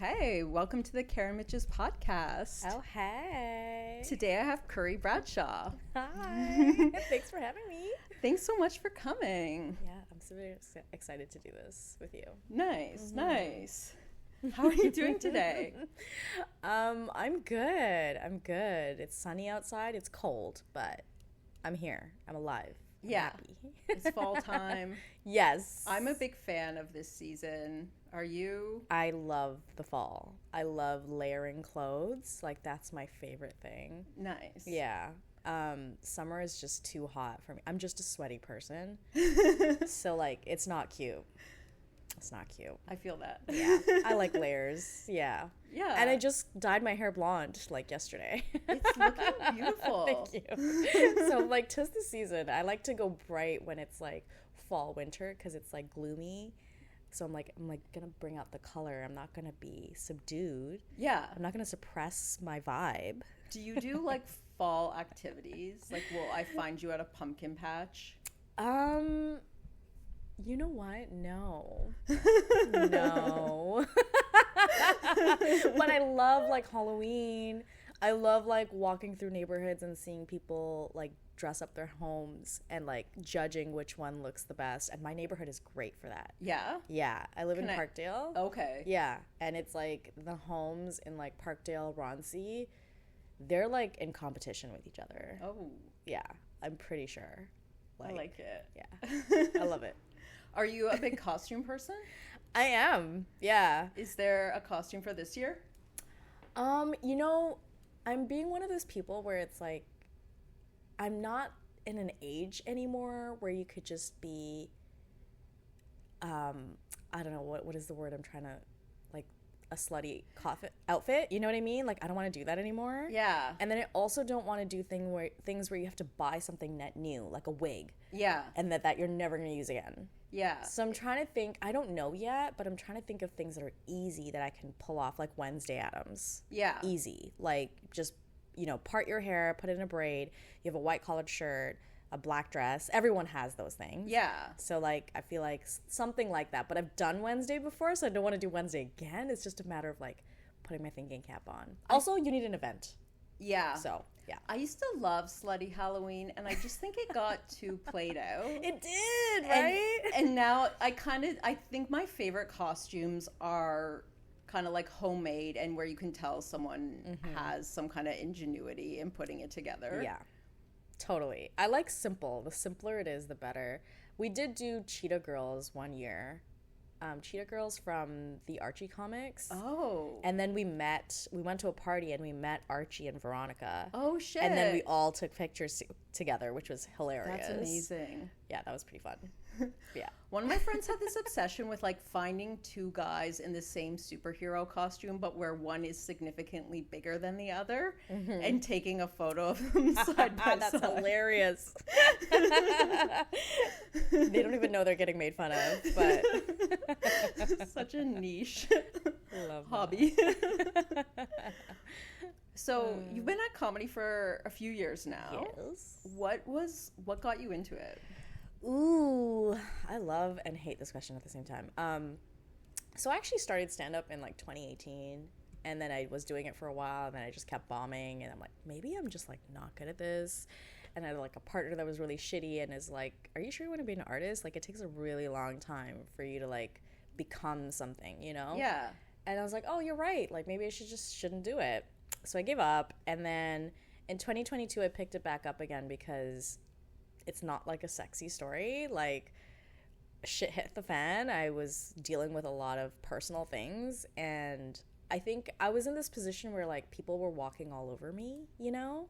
Okay, welcome to the Mitches podcast. Oh, hey. Today I have Curry Bradshaw. Hi. Thanks for having me. Thanks so much for coming. Yeah, I'm super excited to do this with you. Nice. How are you doing today? I'm good. It's sunny outside. It's cold, but I'm here. I'm alive. I'm happy. It's fall time. Yes. I'm a big fan of this season. Are you? I love the fall. I love layering clothes. Like, that's my favorite thing. Nice. Yeah. Summer is just too hot for me. I'm just a sweaty person. So, like, it's not cute. It's not cute. I feel that. Yeah. I like layers. Yeah. Yeah. And I just dyed my hair blonde, like, yesterday. It's looking beautiful. Thank you. So, like, 'tis the season. I like to go bright when it's, like, fall, winter, because it's, like, gloomy. So I'm gonna bring out the color. I'm not gonna be subdued. Yeah. I'm not gonna suppress my vibe. Do you do like fall activities? Like, will I find you at a pumpkin patch? You know what? No. No. But I love like Halloween. I love like walking through neighborhoods and seeing people like dress up their homes and like judging which one looks the best. And my neighborhood is great for that. Yeah? Yeah. I live in Parkdale. Okay. Yeah. And it's like the homes in like Parkdale, Roncy, they're like in competition with each other. Oh. Yeah. I'm pretty sure. I like it. Yeah. I love it. Are you a big costume person? I am. Yeah. Is there a costume for this year? You know, I'm being one of those people where it's like I'm not in an age anymore where you could just be I don't know what is the word I'm trying to like a slutty outfit, you know what I mean? Like I don't want to do that anymore. Yeah. And then I also don't want to do things where you have to buy something net new, like a wig. Yeah. And that you're never going to use again. Yeah. So I'm trying to think, I don't know yet, but I'm trying to think of things that are easy that I can pull off, like Wednesday Addams. Yeah. Easy. Like just, you know, part your hair, put it in a braid, you have a white collared shirt, a black dress. Everyone has those things. Yeah. So like I feel like something like that. But I've done Wednesday before, so I don't want to do Wednesday again. It's just a matter of like putting my thinking cap on. Also, you need an event. Yeah. So, yeah. I used to love slutty Halloween, and I just think it got too played out. It did, right? And now I think my favorite costumes are kind of like homemade and where you can tell someone has some kind of ingenuity in putting it together. Yeah. Totally. I like simple. The simpler it is, the better. We did do Cheetah Girls one year. Cheetah Girls from the Archie comics. Oh. And then we went to a party and we met Archie and Veronica. Oh, shit. And then we all took pictures together, which was hilarious. That's amazing. Yeah, that was pretty fun. Yeah. One of my friends had this obsession with like finding two guys in the same superhero costume, but where one is significantly bigger than the other, and taking a photo of them side by That's side. hilarious. They don't even know they're getting made fun of, but Such a niche love hobby. So you've been at comedy for a few years now. Yes. What got you into it? Ooh, I love and hate this question at the same time. So I actually started stand-up in like 2018, and then I was doing it for a while, and then I just kept bombing, and I'm like, maybe I'm just like not good at this. And I had like a partner that was really shitty and is like, are you sure you want to be an artist? Like it takes a really long time for you to like become something, you know? Yeah. And I was like, oh, you're right. Like maybe I shouldn't do it. So I gave up, and then in 2022 I picked it back up again because it's not like a sexy story. Like shit hit the fan. I was dealing with a lot of personal things, and I think I was in this position where like people were walking all over me, you know,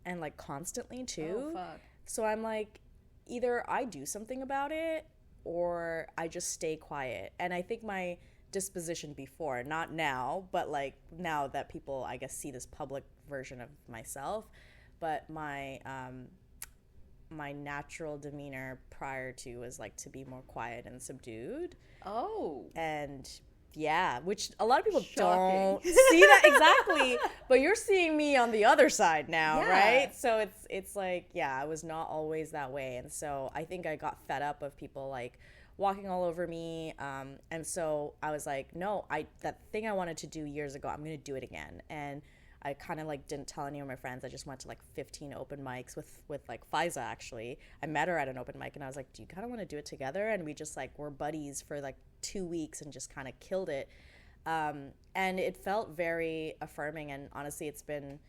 and like constantly too. Oh, fuck. So I'm like, either I do something about it or I just stay quiet. And I think my disposition before, not now, but like now that people I guess see this public version of myself, but my natural demeanor prior to was like to be more quiet and subdued. Oh. And Yeah, which a lot of people Shocking. don't see that exactly, but you're seeing me on the other side now, right? So it's like, yeah, I was not always that way, and so I think I got fed up of people like walking all over me, and so I was like, no, that thing I wanted to do years ago, I'm gonna do it again. And I kind of like didn't tell any of my friends. I just went to like 15 open mics with like Faiza. Actually, I met her at an open mic, and I was like, do you kind of want to do it together? And we just like were buddies for like 2 weeks and just kind of killed it. And it felt very affirming, and honestly, it's been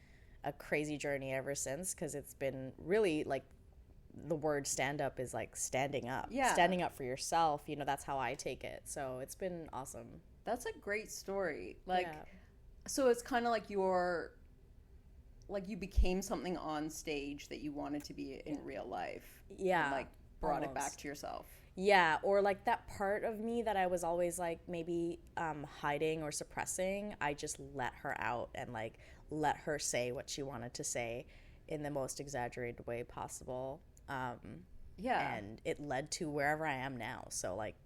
a crazy journey ever since, because it's been really like, the word stand up is like standing up, standing up for yourself. You know, that's how I take it. So it's been awesome. That's a great story. Like, so it's kind of like you became something on stage that you wanted to be in real life. Yeah. And like brought it back to yourself. Yeah, or like that part of me that I was always like maybe hiding or suppressing, I just let her out and like let her say what she wanted to say in the most exaggerated way possible. And it led to wherever I am now. So like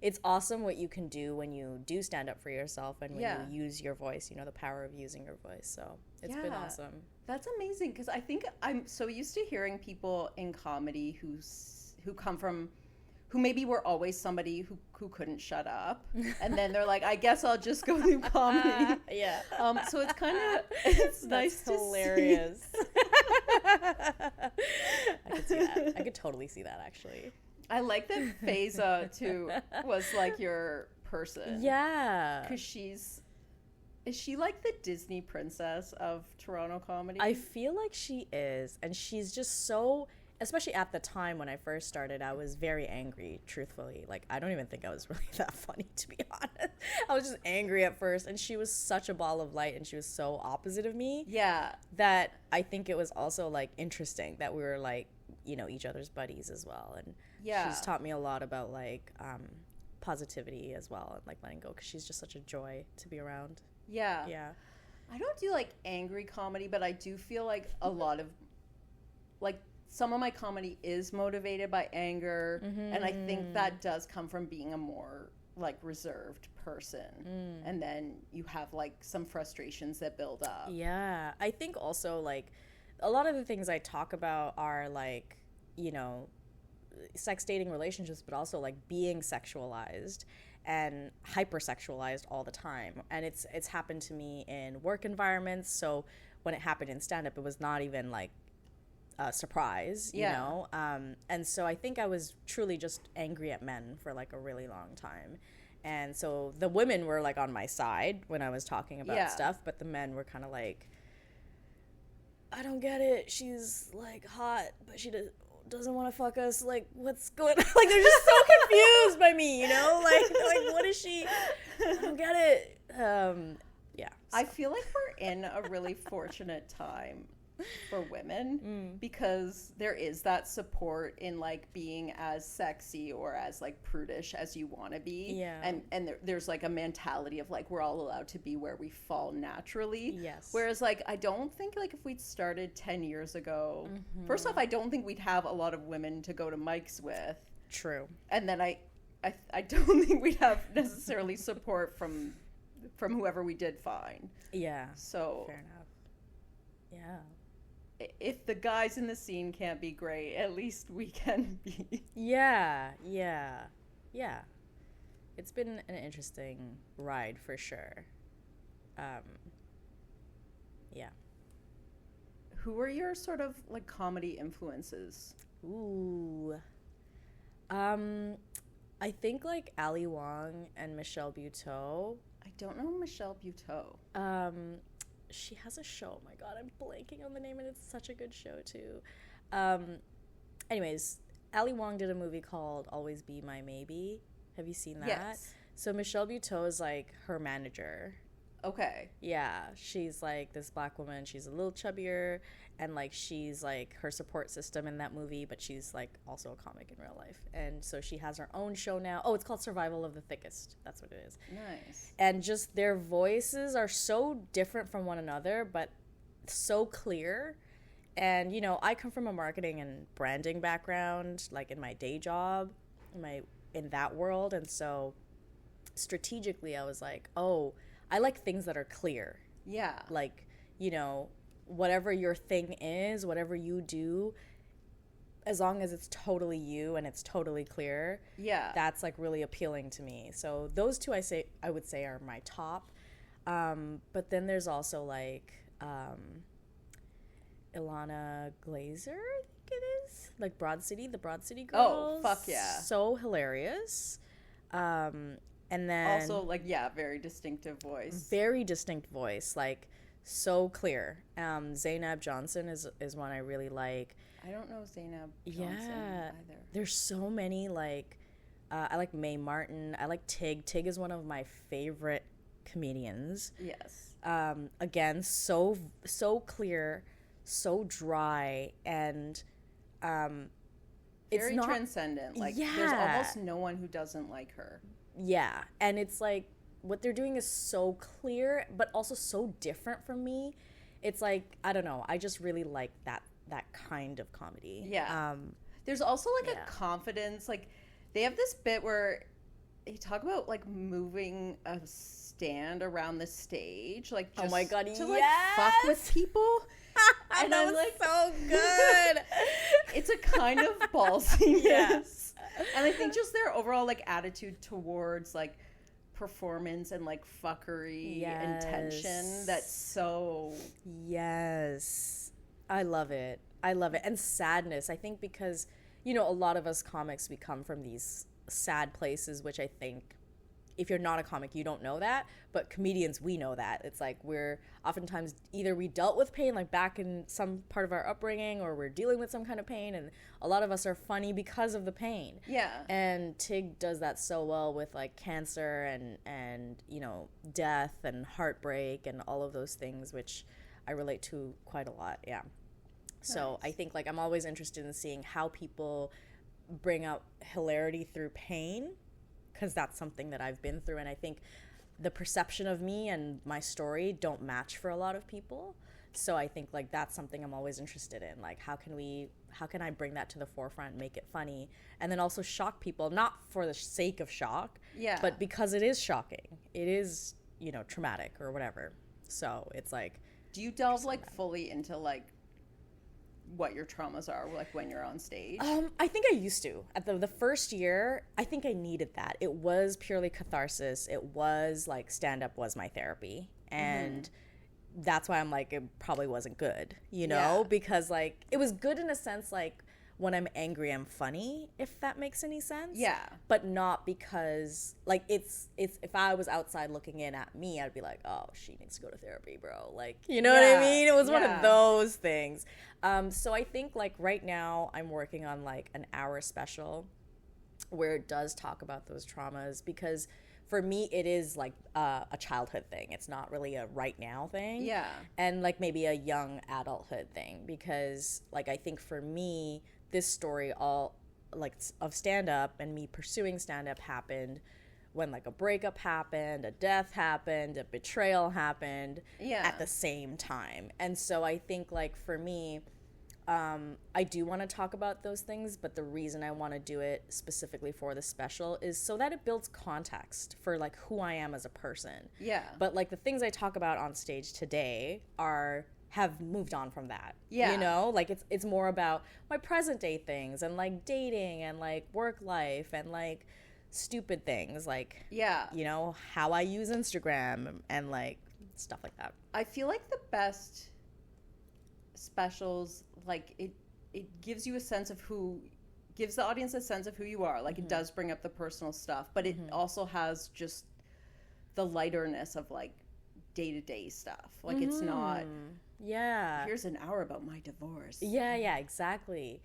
it's awesome what you can do when you do stand up for yourself and when you use your voice, you know, the power of using your voice. So it's been awesome. That's amazing, because I think I'm so used to hearing people in comedy who come from, who maybe were always somebody who couldn't shut up, and then they're like, I guess I'll just go do comedy. So it's kind of, it's nice to hilarious. I could see that. I could totally see that, actually. I like that Faiza too was like your person. Yeah. Because is she like the Disney princess of Toronto comedy? I feel like she is. And she's just so, especially at the time when I first started, I was very angry, truthfully. Like, I don't even think I was really that funny, to be honest. I was just angry at first. And she was such a ball of light, and she was so opposite of me. Yeah. That I think it was also like interesting that we were like, you know, each other's buddies as well. And she's taught me a lot about like positivity as well, and like letting go, because she's just such a joy to be around. Yeah. I don't do like angry comedy, but I do feel like a lot of like some of my comedy is motivated by anger, and I think that does come from being a more like reserved person, and then you have like some frustrations that build up. Yeah, I think also like a lot of the things I talk about are like, you know, sex, dating, relationships, but also like being sexualized and hypersexualized all the time. And it's happened to me in work environments. So when it happened in stand-up, it was not even like a surprise, you know? And so I think I was truly just angry at men for like a really long time. And so the women were like on my side when I was talking about stuff, but the men were kind of like, I don't get it. She's like hot, but she doesn't want to fuck us. Like, what's going on? Like, they're just so confused by me, you know? Like, what is she? I don't get it. Yeah. So. I feel like we're in a really fortunate time for women because there is that support in like being as sexy or as like prudish as you want to be, and there's like a mentality of like we're all allowed to be where we fall naturally. Whereas like I don't think like if we'd started 10 years ago, first off, I don't think we'd have a lot of women to go to mics with. True. And then I don't think we'd have necessarily support from whoever we did find. Yeah. So fair enough. Yeah. If the guys in the scene can't be great, at least we can be. Yeah. It's been an interesting ride for sure. Yeah. Who are your sort of like comedy influences? Ooh. I think like Ali Wong and Michelle Buteau. I don't know Michelle Buteau. She has a show. Oh my God, I'm blanking on the name, and it's such a good show too. Anyways, Ali Wong did a movie called Always Be My Maybe. Have you seen that? Yes. So Michelle Buteau is like her manager. Okay. Yeah, she's like this black woman. She's a little chubbier, and like she's like her support system in that movie, but she's like also a comic in real life. And so she has her own show now. Oh, it's called Survival of the Thickest. That's what it is. Nice. And just their voices are so different from one another, but so clear. And, you know, I come from a marketing and branding background, like in my day job, in that world. And so strategically I was like, oh, I like things that are clear. Yeah. Like, you know, whatever your thing is, whatever you do, as long as it's totally you and it's totally clear, yeah, that's like really appealing to me. So those two I would say are my top. But then there's also like Ilana Glazer, I think it is, like the Broad City girls. Oh, fuck yeah. So hilarious. And then also like, yeah, very distinctive voice. Very distinct voice, like so clear. Zainab Johnson is one I really like. I don't know Zainab Johnson either. There's so many, like, I like Mae Martin. I like Tig. Tig is one of my favorite comedians. Yes. Again, so clear, so dry, and it's very not transcendent. Like, there's almost no one who doesn't like her. Yeah, and it's like what they're doing is so clear, but also so different from me. It's like, I don't know. I just really like that kind of comedy. Yeah. There's also like a confidence. Like, they have this bit where they talk about like moving a stand around the stage, like just oh my God, to like fuck with people. And I'm like, so good. It's a kind of ballsiness. And I think just their overall like attitude towards like performance and like fuckery and tension, that's so I love it. And sadness, I think, because, you know, a lot of us comics, we come from these sad places, which I think if you're not a comic, you don't know that. But comedians, we know that. It's like we're oftentimes either we dealt with pain, like back in some part of our upbringing, or we're dealing with some kind of pain. And a lot of us are funny because of the pain. Yeah. And Tig does that so well with like cancer and you know, death and heartbreak and all of those things, which I relate to quite a lot. Yeah. So I think like I'm always interested in seeing how people bring out hilarity through pain, because that's something that I've been through, and I think the perception of me and my story don't match for a lot of people. So I think like that's something I'm always interested in, like how can I bring that to the forefront, make it funny, and then also shock people, not for the sake of shock, but because it is shocking, it is, you know, traumatic or whatever. So it's like, do you delve like fully into like what your traumas are, like when you're on stage? I think I used to. At the first year, I think I needed that. It was purely catharsis. It was like stand-up was my therapy. And that's why I'm like, it probably wasn't good, you know? Because like, it was good in a sense, like when I'm angry, I'm funny, if that makes any sense. Yeah. But not because, like, it's if I was outside looking in at me, I'd be like, oh, she needs to go to therapy, bro. Like, you know what I mean? It was one of those things. So I think, like, right now I'm working on, like, an hour special where it does talk about those traumas, because for me, it is, like, a childhood thing. It's not really a right now thing. Yeah. And, like, maybe a young adulthood thing, because, like, I think for me, this story all like of stand-up and me pursuing stand-up happened when like a breakup happened, a death happened, a betrayal happened at the same time. And so I think like for me, I do want to talk about those things, but the reason I want to do it specifically for the special is so that it builds context for like who I am as a person. Yeah. But like the things I talk about on stage today have moved on from that. Yeah. You know, like it's more about my present day things and like dating and like work life and like stupid things like, you know, how I use Instagram and like stuff like that. I feel like the best specials, like it gives you a sense of gives the audience a sense of who you are. Like it does bring up the personal stuff, but it also has just the lighterness of like day-to-day stuff. Like it's not here's an hour about my divorce. Yeah, exactly.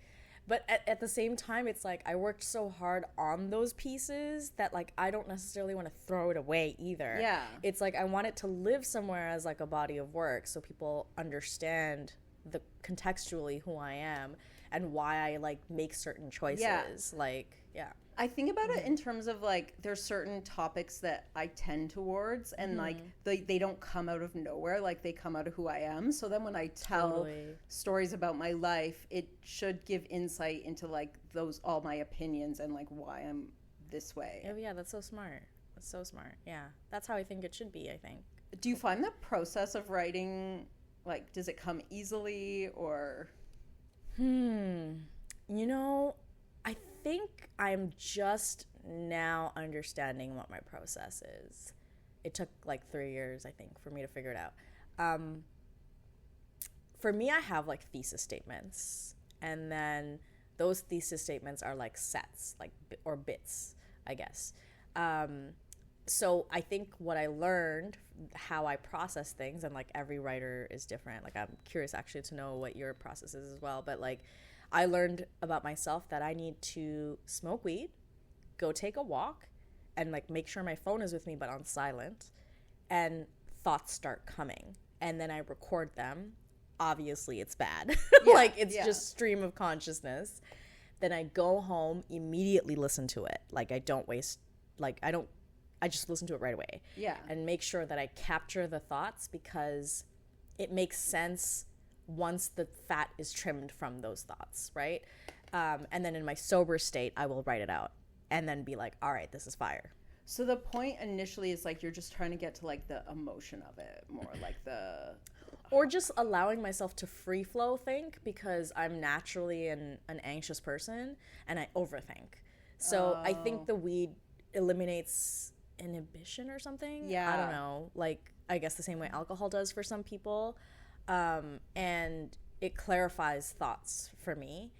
But at the same time, it's like I worked so hard on those pieces that like I don't necessarily want to throw it away either. Yeah. It's like I want it to live somewhere as like a body of work so people understand contextually who I am and why I like make certain choices. I think about it in terms of like there's certain topics that I tend towards and like they don't come out of nowhere, like they come out of who I am. So then when I tell stories about my life, it should give insight into like all my opinions and like why I'm this way. Oh yeah, that's so smart. That's so smart. Yeah. That's how I think it should be, I think. Do you find the process of writing, like, does it come easily or? You know, I think I'm just now understanding what my process is. It took like 3 years, I think, for me to figure it out. For me, I have like thesis statements, and then those thesis statements are like sets, like or bits, I guess. So I think what I learned, how I process things, and like every writer is different. Like I'm curious actually to know what your process is as well. But like I learned about myself that I need to smoke weed, go take a walk, and like make sure my phone is with me but on silent, and thoughts start coming, and then I record them. Obviously it's bad. Yeah, like it's just stream of consciousness. Then I go home, immediately listen to it. Like I don't waste, like I just listen to it right away. Yeah. And make sure that I capture the thoughts, because it makes sense once the fat is trimmed from those thoughts, right? And then in my sober state, I will write it out and then be like, all right, this is fire. So the point initially is like you're just trying to get to like the emotion of it more, like the... Or just allowing myself to free flow think, because I'm naturally an anxious person and I overthink. So I think the weed eliminates inhibition or something. Yeah. I don't know. Like, I guess the same way alcohol does for some people. And it clarifies thoughts for me.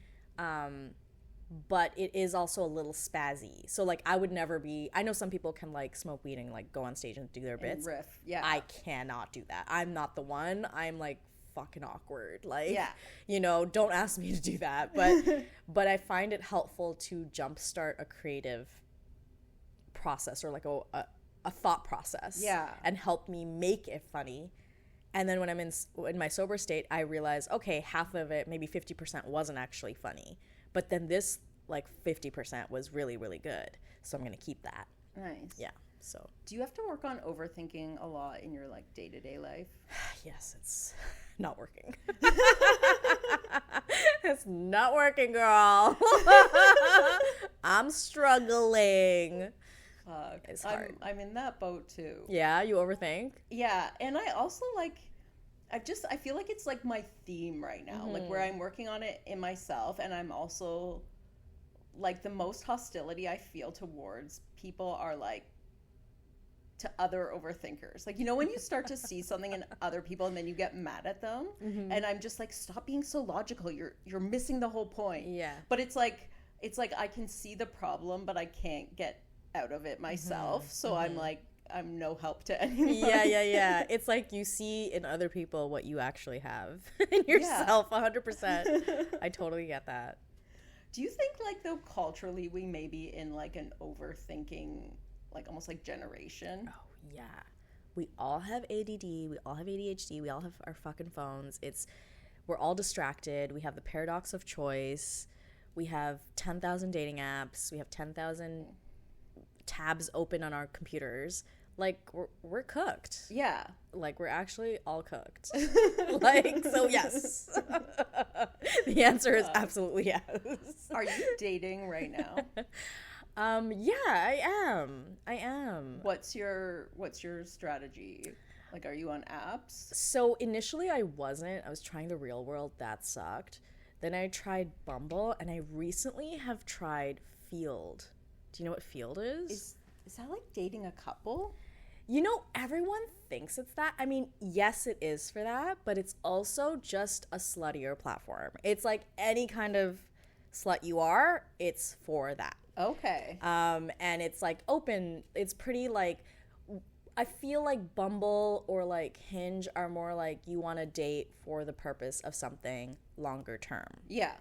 But it is also a little spazzy. So like I would never be, I know some people can like smoke weed and like go on stage and do their bits. And riff. Yeah. I cannot do that. I'm not the one. I'm like fucking awkward. Like, yeah. you know, don't ask me to do that. But I find it helpful to jumpstart a creative process, or like a thought process. Yeah. And help me make it funny. And then when I'm in my sober state, I realize, okay, half of it, maybe 50% wasn't actually funny. But then this, like, 50% was really, really good. So I'm going to keep that. Nice. Yeah. So. Do you have to work on overthinking a lot in your, like, day-to-day life? Yes, it's not working. It's not working, girl. I'm struggling. Fuck. It's hard. I'm in that boat, too. Yeah, you overthink? Yeah, and I also, like... I feel like it's like my theme right now, like where I'm working on it in myself, and I'm also like the most hostility I feel towards people are like to other overthinkers. Like, you know, when you start to see something in other people and then you get mad at them, and I'm just like, stop being so logical. You're missing the whole point. Yeah. But it's like I can see the problem, but I can't get out of it myself. So I'm like, I'm no help to anyone. Yeah. It's like you see in other people what you actually have in yourself, 100%. I totally get that. Do you think, like, though, culturally we may be in, like, an overthinking, like, almost like generation? Oh, yeah. We all have ADD. We all have ADHD. We all have our fucking phones. We're all distracted. We have the paradox of choice. We have 10,000 dating apps. We have 10,000 tabs open on our computers. Like, we're cooked. Yeah. Like, we're actually all cooked. Like, so yes. The answer is absolutely yes. Are you dating right now? Yeah, I am. What's your strategy? Like, are you on apps? So initially I wasn't. I was trying the real world. That sucked. Then I tried Bumble, and I recently have tried Field. Do you know what Field is? Is that like dating a couple? You know, everyone thinks it's that. I mean, yes, it is for that, but it's also just a sluttier platform. It's like any kind of slut you are, it's for that. Okay. And it's like open. It's pretty like, I feel like Bumble or like Hinge are more like you want to date for the purpose of something longer term. Yeah.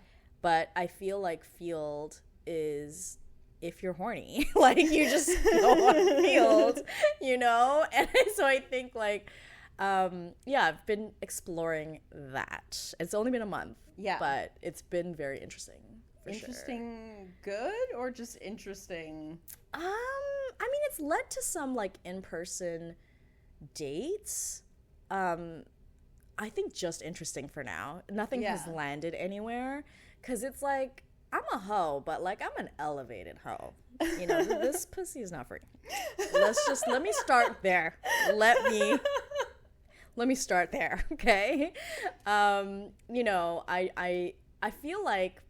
But I feel like Field is... if you're horny, like you just go on Field, you know? And so I think like, I've been exploring that. It's only been a month, but it's been very interesting. Interesting, good, or just interesting? I mean, it's led to some like in-person dates. I think just interesting for now. Nothing has landed anywhere, because it's like, I'm a hoe, but like I'm an elevated hoe. You know, this pussy is not free. Let me start there. Let me start there, okay? You know, I feel like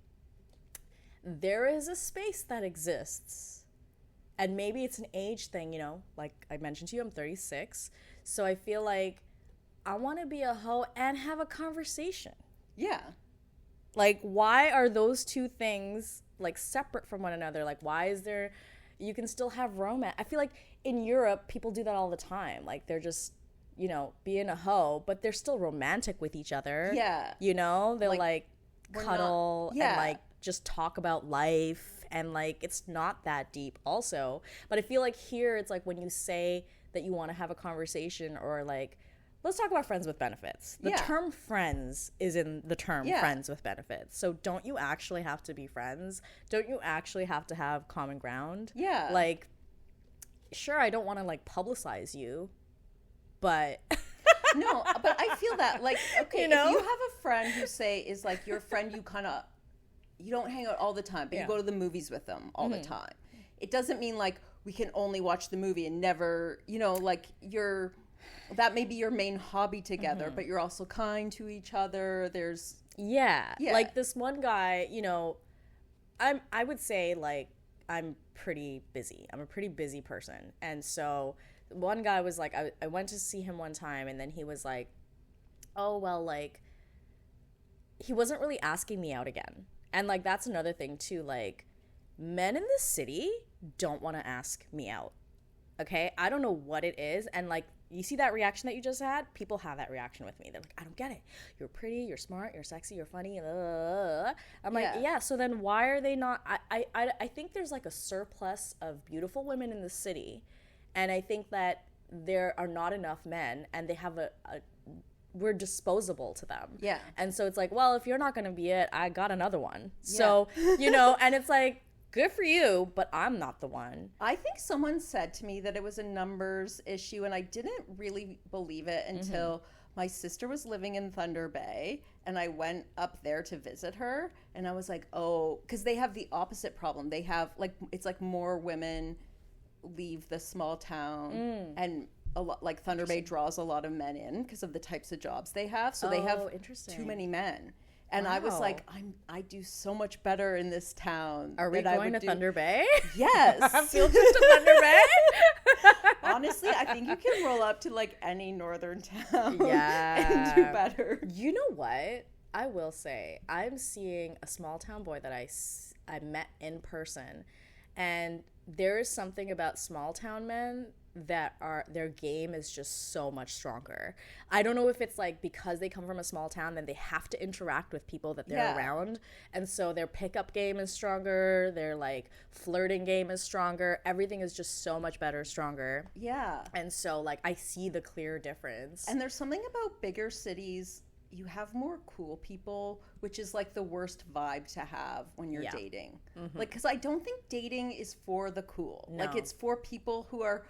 there is a space that exists. And maybe it's an age thing, you know, like I mentioned to you, I'm 36. So I feel like I want to be a hoe and have a conversation. Yeah. Like, why are those two things like separate from one another? Like, why is there, you can still have romance. I feel like in Europe, people do that all the time. Like, they're just, you know, being a hoe, but they're still romantic with each other. Yeah. You know, they'll like cuddle yeah. and like just talk about life. And like, it's not that deep also. But I feel like here, it's like when you say that you want to have a conversation or like, let's talk about friends with benefits. The term friends is in the term friends with benefits. So don't you actually have to be friends? Don't you actually have to have common ground? Yeah. Like, sure, I don't want to like publicize you, but no, but I feel that like, okay, you know? If you have a friend who say is like your friend, you don't hang out all the time, but you go to the movies with them all the time. It doesn't mean like we can only watch the movie and never, you know, like that may be your main hobby together, but you're also kind to each other. There's like this one guy, you know, I would say like I'm pretty busy. I'm a pretty busy person. And so one guy was like, I went to see him one time and then he was like, oh, well, like he wasn't really asking me out again. And like, that's another thing too. Like men in the city don't want to ask me out. Okay. I don't know what it is. And like, you see that reaction that you just had? People have that reaction with me. They're like, I don't get it. You're pretty, you're smart, you're sexy, you're funny. I'm like, yeah, so then why are they not? I think there's like a surplus of beautiful women in the city. And I think that there are not enough men and they have we're disposable to them. Yeah. And so it's like, well, if you're not going to be it, I got another one. Yeah. So, you know, and it's like, good for you, but I'm not the one. I think someone said to me that it was a numbers issue, and I didn't really believe it until my sister was living in Thunder Bay, and I went up there to visit her, and I was like, oh, because they have the opposite problem. They have, like, it's like more women leave the small town, and a lot, like Thunder Bay draws a lot of men in because of the types of jobs they have, so they have too many men. And I was like, I do so much better in this town. Are we going to Thunder Bay? Yes. Field trip to Thunder Bay? Honestly, I think you can roll up to like any northern town and do better. You know what? I will say, I'm seeing a small town boy that I met in person. And there is something about small town men that their game is just so much stronger. I don't know if it's like because they come from a small town, then they have to interact with people that they're around, and so their pickup game is stronger, their like flirting game is stronger, everything is just so much better, stronger. Yeah. And so like I see the clear difference. And there's something about bigger cities, you have more cool people, which is like the worst vibe to have when you're dating. Like, because I don't think dating is for the cool. No. Like, it's for people who are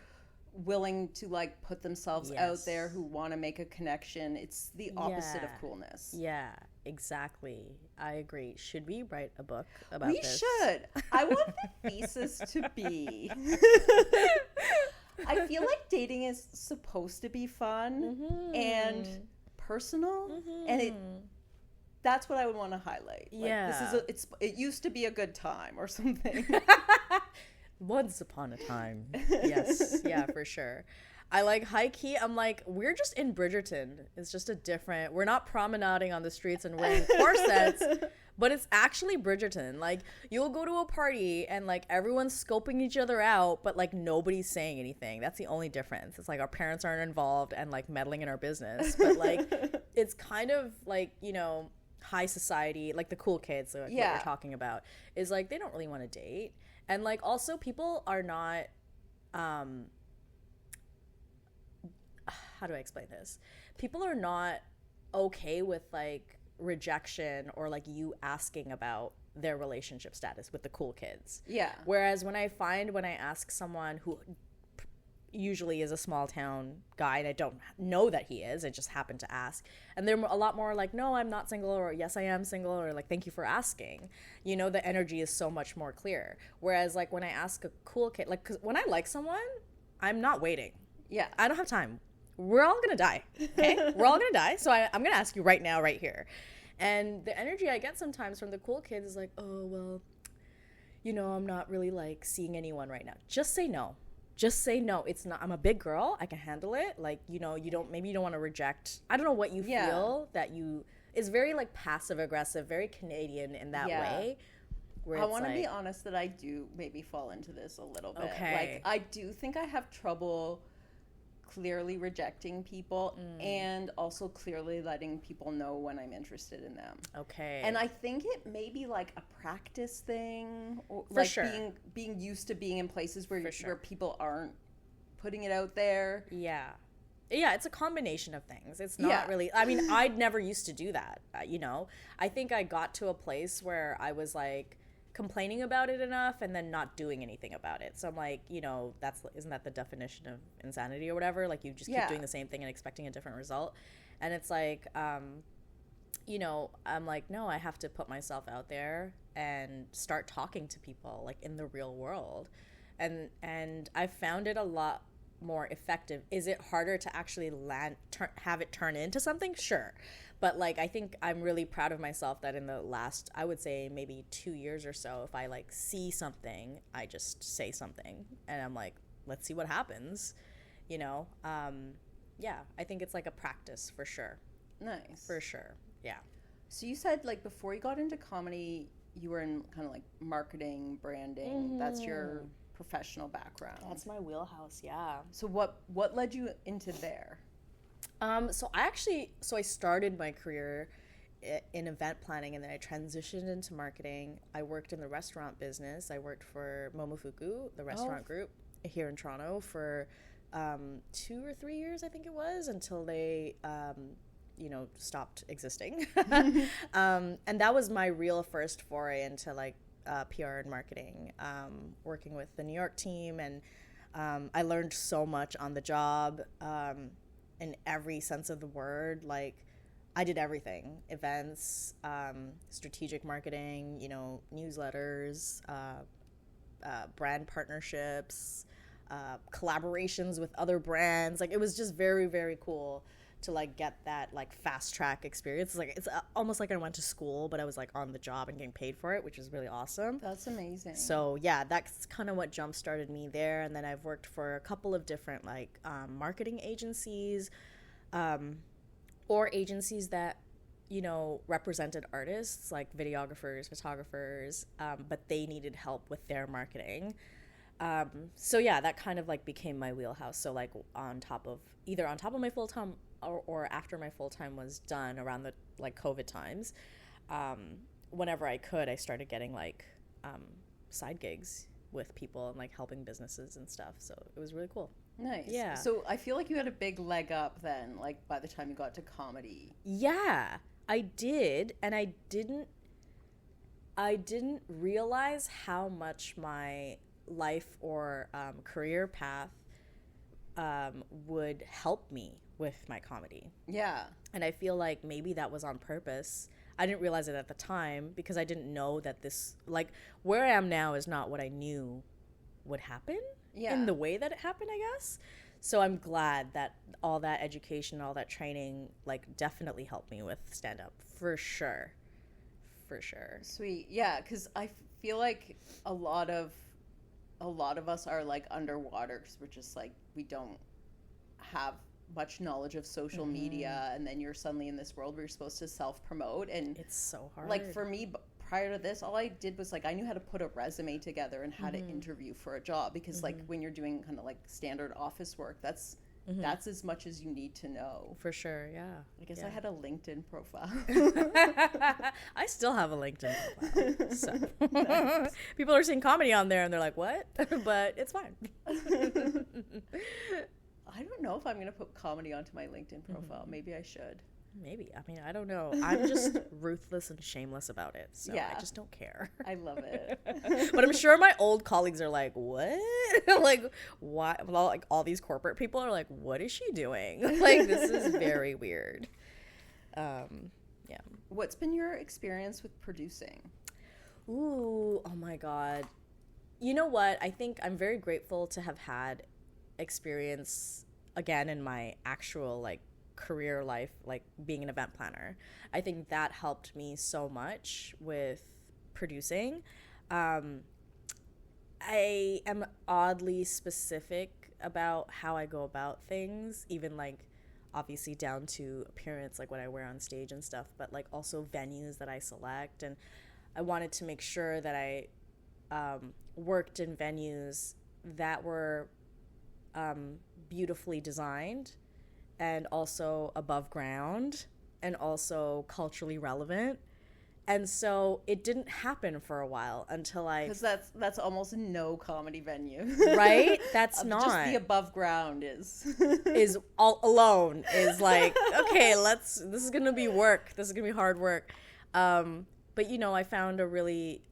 willing to like put themselves out there, who want to make a connection. It's the opposite of coolness. Yeah, exactly. I agree. Should we write a book about We this? should. I want the thesis to be I feel like dating is supposed to be fun and personal, and that's what I would want to highlight. Like, it used to be a good time or something. Once upon a time. Yes. Yeah, for sure. I like high key. I'm like, we're just in Bridgerton. It's just we're not promenading on the streets and wearing corsets, but it's actually Bridgerton. Like, you'll go to a party and like everyone's scoping each other out, but like nobody's saying anything. That's the only difference. It's like our parents aren't involved and like meddling in our business, but like it's kind of like, you know, high society, like the cool kids, like what you're talking about, is like they don't really want to date. And like also people are not how do I explain this? People are not okay with like rejection or like you asking about their relationship status with the cool kids. Yeah. Whereas when I ask someone who, usually is a small town guy, and I don't know that he is. I just happened to ask. And they're a lot more like, no, I'm not single, or yes, I am single, or like, thank you for asking. You know, the energy is so much more clear. Whereas like when I ask a cool kid, like, 'cause when I like someone, I'm not waiting. Yeah. I don't have time. We're all gonna die. Okay? We're all gonna die. So I'm gonna ask you right now, right here. And the energy I get sometimes from the cool kids is like, oh, well, you know, I'm not really like seeing anyone right now. Just say no. Just say no. It's not, I'm a big girl. I can handle it. Like, you know, maybe you don't want to reject. I don't know what you feel that is very like passive aggressive, very Canadian in that way. I want to be honest that I do maybe fall into this a little bit. Okay. Like, I do think I have trouble clearly rejecting people and also clearly letting people know when I'm interested in them. Okay. And I think it may be like a practice thing, or For like sure. being used to being in places where where people aren't putting it out there. Yeah. Yeah, it's a combination of things. It's not really, I mean, I'd never used to do that, you know. I think I got to a place where I was like complaining about it enough and then not doing anything about it. So I'm like, you know, isn't that the definition of insanity or whatever? Like, you just keep doing the same thing and expecting a different result. And it's like, you know, I'm like, no, I have to put myself out there and start talking to people like in the real world. And I found it a lot more effective. Is it harder to actually have it turn into something? Sure. But like, I think I'm really proud of myself that in the last, I would say maybe 2 years or so, if I like see something, I just say something and I'm like, let's see what happens, you know? Yeah, I think it's like a practice for sure. Nice. For sure. Yeah. So you said like before you got into comedy, you were in kind of like marketing, branding. That's your professional background. That's my wheelhouse. Yeah. So what led you into there? So I started my career in event planning, and then I transitioned into marketing. I worked in the restaurant business. I worked for Momofuku, the restaurant group here in Toronto, for 2 or 3 years, I think it was, until they, you know, stopped existing. And that was my real first foray into like PR and marketing, working with the New York team, and I learned so much on the job. In every sense of the word. Like, I did everything: events, strategic marketing, you know, newsletters, brand partnerships, collaborations with other brands. Like, it was just very, very cool to like get that like fast track experience. It's almost like I went to school, but I was like on the job and getting paid for it, which is really awesome. That's amazing. So yeah, that's kind of what jump started me there. And then I've worked for a couple of different like marketing agencies, or agencies that, you know, represented artists like videographers, photographers, but they needed help with their marketing. So yeah, that kind of like became my wheelhouse. So like either on top of my full-time or after my full-time was done around the like COVID times, whenever I could, I started getting like side gigs with people and like helping businesses and stuff. So it was really cool. Nice. Yeah. So I feel like you had a big leg up then, like by the time you got to comedy. Yeah, I did. And I didn't realize how much my life or career path would help me with my comedy. Yeah. And I feel like maybe that was on purpose. I didn't realize it at the time because I didn't know that this, like, where I am now is not what I knew would happen in the way that it happened, I guess. So I'm glad that all that education, all that training, like, definitely helped me with stand-up. For sure. For sure. Sweet. Yeah, because I feel like a lot of us are, like, underwater because we're just, like, we don't have much knowledge of social media, and then you're suddenly in this world where you're supposed to self-promote, and it's so hard. Like, for me, prior to this, all I did was like I knew how to put a resume together and how to interview for a job, because like when you're doing kind of like standard office work, that's as much as you need to know. For sure. Yeah, I guess I had a LinkedIn profile. I still have a LinkedIn profile, so people are seeing comedy on there and they're like, what? But it's fine. I don't know if I'm going to put comedy onto my LinkedIn profile. Maybe I should. Maybe. I mean, I don't know. I'm just ruthless and shameless about it. So I just don't care. I love it. But I'm sure my old colleagues are like, what? Like, why? Well, like, all these corporate people are like, what is she doing? Like, this is very weird. Yeah. What's been your experience with producing? Ooh, oh my God. You know what? I think I'm very grateful to have had experience again in my actual like career life, like being an event planner. I think that helped me so much with producing. I am oddly specific about how I go about things, even like obviously down to appearance, like what I wear on stage and stuff, but like also venues that I select. And I wanted to make sure that I worked in venues that were beautifully designed and also above ground and also culturally relevant. And so it didn't happen for a while until because that's almost no comedy venue, right? That's not just the above ground is all alone is like, okay, this is gonna be work. This is gonna be hard work. But you know, I found a really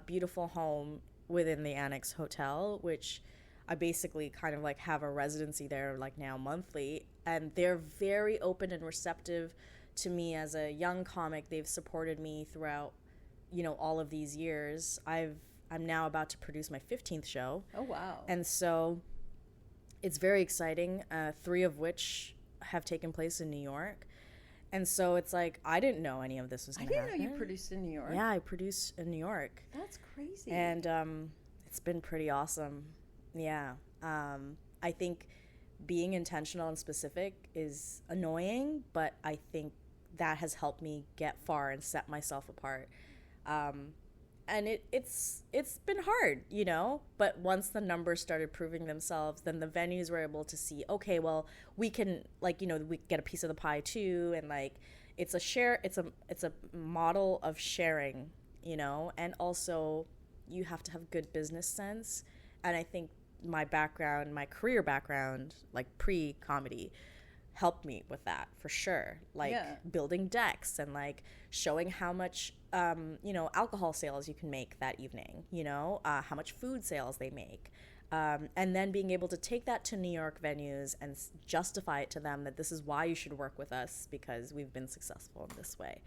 beautiful home within the Annex Hotel, which I basically kind of like have a residency there like now monthly, and they're very open and receptive to me as a young comic. They've supported me throughout, you know, all of these years. I'm now about to produce my 15th show. Oh, wow. And so it's very exciting, 3 of which have taken place in New York. And so it's like, I didn't know any of this was going to happen. I didn't know you produced in New York. Yeah, I produced in New York. That's crazy. And it's been pretty awesome. Yeah. I think being intentional and specific is annoying, but I think that has helped me get far and set myself apart. And it's been hard, you know, but once the numbers started proving themselves, then the venues were able to see, okay, well, we can, like, you know, we get a piece of the pie too. And like, it's a model of sharing, you know, and also you have to have good business sense. And I think my career background, like pre-comedy, helped me with that for sure. Like building decks and like showing how much, you know, alcohol sales you can make that evening, you know, how much food sales they make. And then being able to take that to New York venues and justify it to them that this is why you should work with us because we've been successful in this way.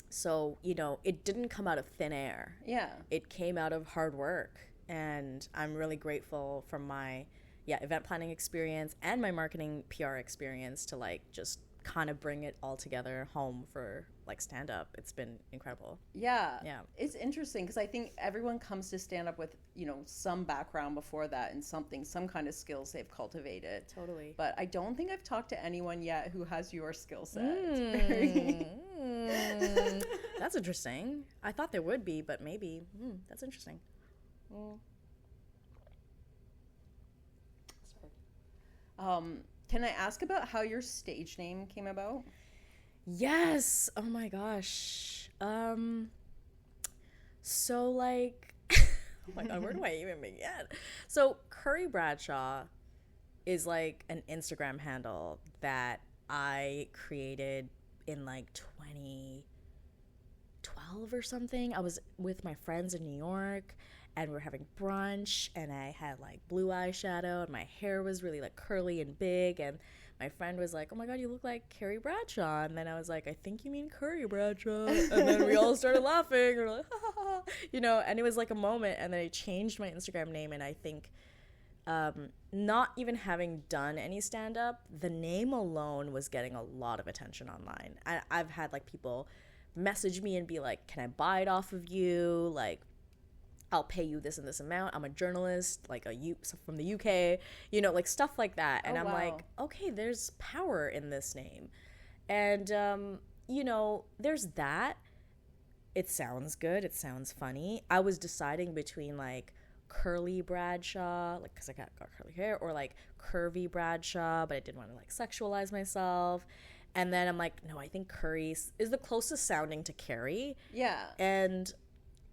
So, you know, it didn't come out of thin air. Yeah. It came out of hard work. And I'm really grateful for my event planning experience and my marketing PR experience to like just kind of bring it all together home for like stand up. It's been incredible. Yeah. It's interesting because I think everyone comes to stand up with, you know, some background before that and some kind of skills they've cultivated. Totally. But I don't think I've talked to anyone yet who has your skill set. It's very That's interesting. I thought there would be, but maybe. That's interesting. Can I ask about how your stage name came about? Yes. Oh my gosh. So like, oh my God, where do I even begin? So Curry Bradshaw is like an Instagram handle that I created in like 2012 or something. I was with my friends in New York and we were having brunch and I had like blue eyeshadow and my hair was really like curly and big, and my friend was like, oh my God, you look like Curry Bradshaw. And then I was like, I think you mean Curry Bradshaw. And then we all started laughing. We're like, ha, ha, ha. You know, and it was like a moment. And then I changed my Instagram name. And I think not even having done any stand-up, the name alone was getting a lot of attention online. I've had like people message me and be like, can I buy it off of you? Like, I'll pay you this and this amount. I'm a journalist, like from the UK, you know, like stuff like that. And I'm like, okay, there's power in this name. And, you know, there's that. It sounds good. It sounds funny. I was deciding between like Curly Bradshaw, like, cause I got curly hair, or like Curvy Bradshaw, but I didn't want to like sexualize myself. And then I'm like, no, I think Curry is the closest sounding to Carrie. Yeah. And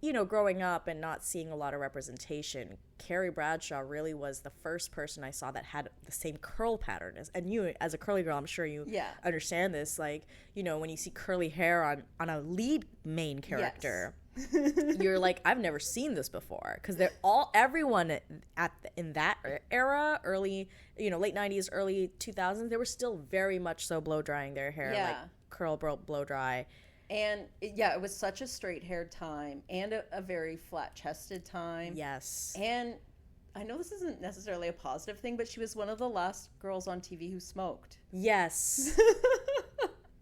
you know, growing up and not seeing a lot of representation, Carrie Bradshaw really was the first person I saw that had the same curl pattern as, and you as a curly girl, I'm sure you understand this. Like, you know, when you see curly hair on a lead main character, you're like, I've never seen this before, because everyone in that era, early, you know, late 90s, early 2000s, they were still very much so blow drying their hair, like curl blow dry. And it was such a straight-haired time and a very flat-chested time. Yes. And I know this isn't necessarily a positive thing, but she was one of the last girls on TV who smoked. Yes.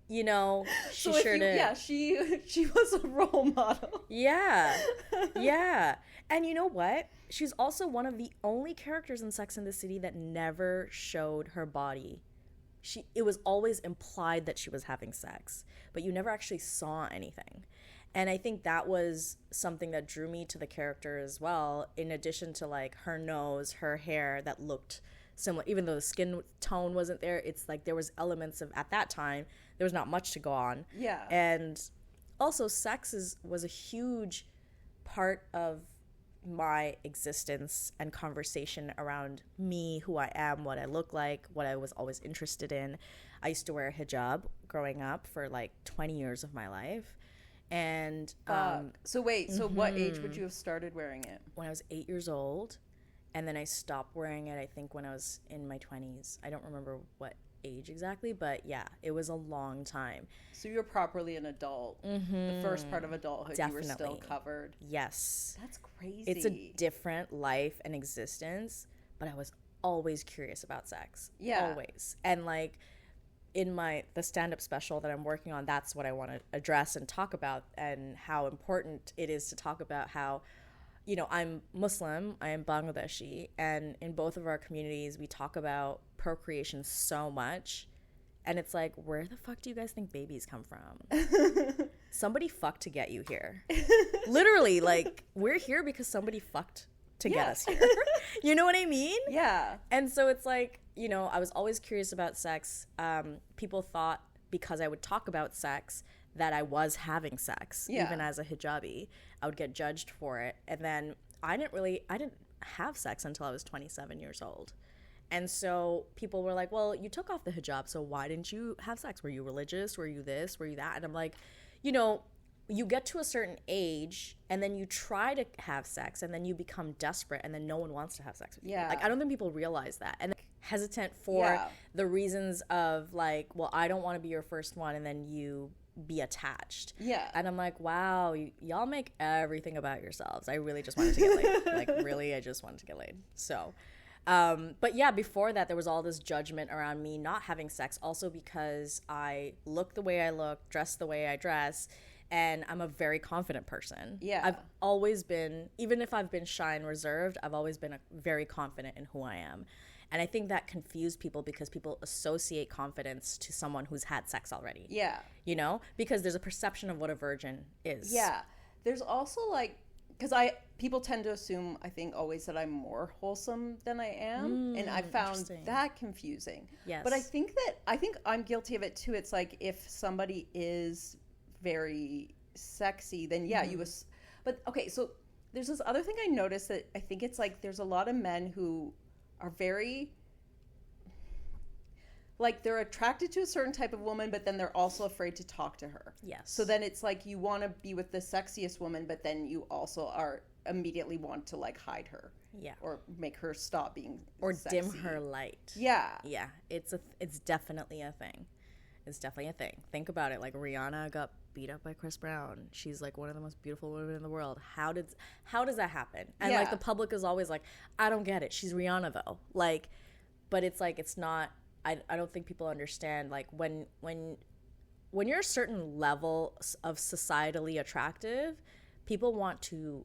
You know, she sure did. Yeah, she was a role model. Yeah. Yeah. And you know what? She's also one of the only characters in Sex and the City that never showed her body. It was always implied that she was having sex, but you never actually saw anything. And I think that was something that drew me to the character as well, in addition to like her nose, her hair that looked similar, even though the skin tone wasn't there. It's like there was elements of, at that time, there was not much to go on. Yeah. And also sex was a huge part of my existence and conversation around me, who I am, what I look like, what I was always interested in. I used to wear a hijab growing up for like 20 years of my life. And so what age would you have started wearing it? When I was 8 years old, and then I stopped wearing it, I think, when I was in my 20s. I don't remember what age exactly, but yeah, it was a long time. So you were properly an adult. The first part of adulthood. Definitely. You were still covered. Yes. That's crazy. It's a different life and existence, but I was always curious about sex. Yeah. Always. And like in the stand-up special that I'm working on, that's what I want to address and talk about, and how important it is to talk about how, you know, I'm Muslim, I am Bangladeshi, and in both of our communities, we talk about procreation so much. And it's like, where the fuck do you guys think babies come from? Somebody fucked to get you here. Literally, like, we're here because somebody fucked to get us here. You know what I mean? Yeah. And so it's like, you know, I was always curious about sex. People thought because I would talk about sex that I was having sex, even as a hijabi. I would get judged for it. And then I didn't have sex until I was 27 years old. And so people were like, well, you took off the hijab, so why didn't you have sex? Were you religious? Were you this? Were you that? And I'm like, you know, you get to a certain age and then you try to have sex and then you become desperate and then no one wants to have sex with you. Like, I don't think people realize that. And hesitant for the reasons of like, well, I don't want to be your first one, and then you be attached. Yeah. And I'm like, wow, y'all make everything about yourselves. I really just wanted to get laid. Like, really, I just wanted to get laid. So... but yeah, before that, there was all this judgment around me not having sex, also because I look the way I look, dress the way I dress, and I'm a very confident person. Yeah. I've always been, even if I've been shy and reserved, I've always been very confident in who I am. And I think that confused people because people associate confidence to someone who's had sex already. Yeah. You know? Because there's a perception of what a virgin is. Yeah. There's also like, because people tend to assume, I think, always that I'm more wholesome than I am. And I found that confusing. Yes. But I think I'm guilty of it too. It's like, if somebody is very sexy, then but okay, so there's this other thing I noticed that I think it's like, there's a lot of men who are very, like, they're attracted to a certain type of woman, but then they're also afraid to talk to her. Yes. So then it's like, you want to be with the sexiest woman, but then you also immediately want to like hide her. Yeah. Or make her stop being or sexy. Dim her light. Yeah. Yeah. It's definitely a thing. It's definitely a thing. Think about it. Like, Rihanna got beat up by Chris Brown. She's like one of the most beautiful women in the world. How does that happen? And like, the public is always like, I don't get it. She's Rihanna though. Like, but it's like, it's not. I don't think people understand, like, when you're a certain level of societally attractive, people want to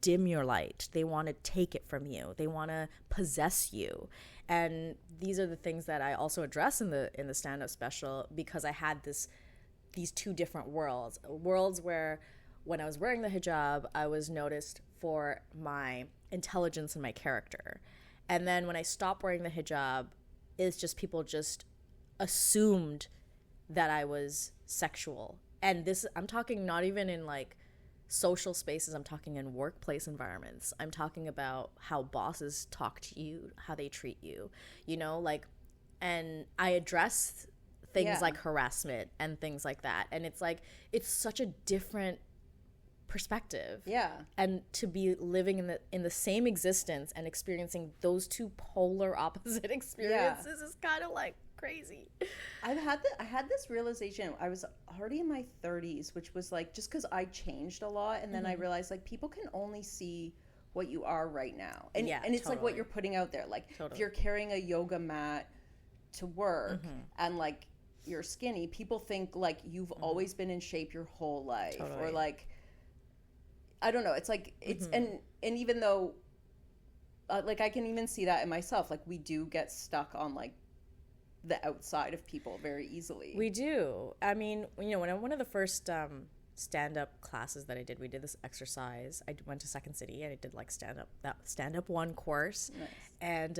dim your light. They want to take it from you. They want to possess you. And these are the things that I also address in the stand-up special, because I had these two different worlds where when I was wearing the hijab, I was noticed for my intelligence and my character. And then when I stopped wearing the hijab, it's just people just assumed that I was sexual. And this, I'm talking not even in like social spaces. I'm talking in workplace environments. I'm talking about how bosses talk to you, how they treat you, you know, like, and I address things like harassment and things like that. And it's like, it's such a different perspective. Yeah. And to be living in the same existence and experiencing those two polar opposite experiences is kind of like crazy. I had this realization. I was already in my 30s, which was like, just because I changed a lot, and then I realized like people can only see what you are right now, and it's like what you're putting out there. Like if you're carrying a yoga mat to work and like you're skinny, people think like you've always been in shape your whole life, or like, I don't know. It's like it's and even though like I can even see that in myself. Like we do get stuck on like the outside of people very easily. We do. I mean, you know, when one of the first stand-up classes that I did, we did this exercise. I went to Second City and I did like stand-up 1 course. Nice. And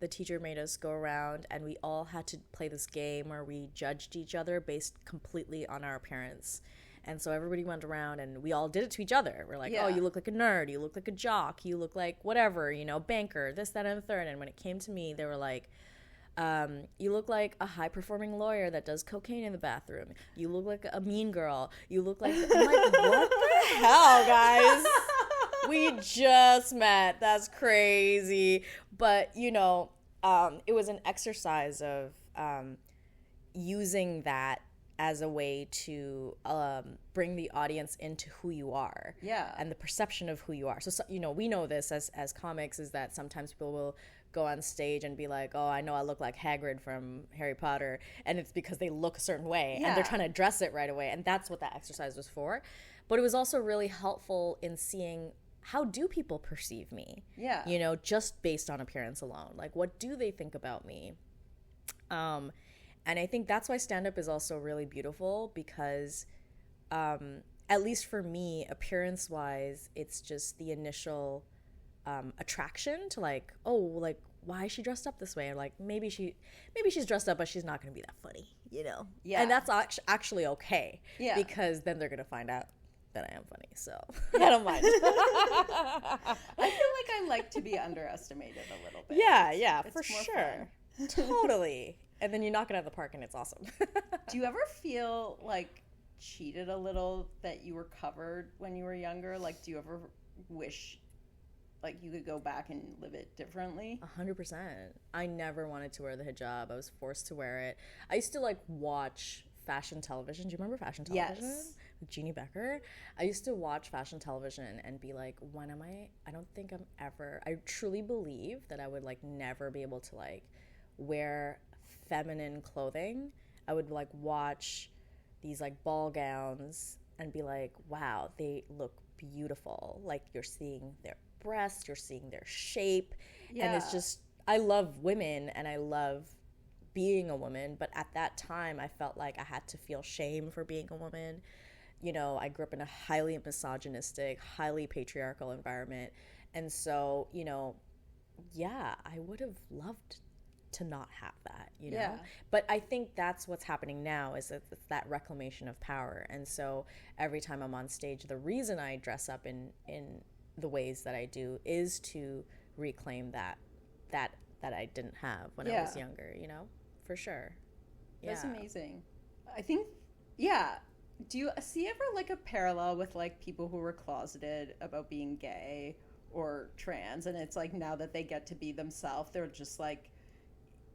the teacher made us go around and we all had to play this game where we judged each other based completely on our appearance. And so everybody went around and we all did it to each other. We're like, oh, you look like a nerd, you look like a jock, you look like whatever, you know, banker, this, that, and the third. And when it came to me, they were like, you look like a high-performing lawyer that does cocaine in the bathroom. You look like a mean girl. You look like... I'm like, what the hell, guys? We just met. That's crazy. But, you know, it was an exercise of using that as a way to bring the audience into who you are. Yeah. And the perception of who you are. So you know, we know this as comics, is that sometimes people will go on stage and be like, oh, I know I look like Hagrid from Harry Potter, and it's because they look a certain way, and they're trying to address it right away, and that's what that exercise was for. But it was also really helpful in seeing, how do people perceive me? Yeah. You know, just based on appearance alone. Like, what do they think about me? And I think that's why stand-up is also really beautiful, because at least for me, appearance-wise, it's just the initial attraction to like, oh, like, why is she dressed up this way? Or like, maybe she's dressed up, but she's not going to be that funny, you know? Yeah. And that's actually okay. Yeah. Because then they're going to find out that I am funny. So I don't mind. I feel like I like to be underestimated a little bit. Yeah, for sure. Totally. And then you knock it out of the park and it's awesome. Do you ever feel like cheated a little that you were covered when you were younger? Like, do you ever wish like you could go back and live it differently? 100%. I never wanted to wear the hijab. I was forced to wear it. I used to like watch fashion television. Do you remember fashion television? Yes. With Jeannie Becker? I used to watch fashion television and be like, I don't think I'm ever, I truly believe that I would like never be able to like wear feminine clothing. I would like watch these like ball gowns and be like, wow, they look beautiful. Like you're seeing their breasts, you're seeing their shape. Yeah. And it's just, I love women and I love being a woman, but at that time I felt like I had to feel shame for being a woman. You know, I grew up in a highly misogynistic, highly patriarchal environment, and so, you know, yeah, I would have loved to not have that, you know? Yeah. But I think that's what's happening now, is that it's that reclamation of power. And so every time I'm on stage, the reason I dress up in the ways that I do is to reclaim that I didn't have when I was younger, you know? For sure. That's amazing. I think, do you see ever like a parallel with like people who were closeted about being gay or trans, and it's like now that they get to be themselves, they're just like,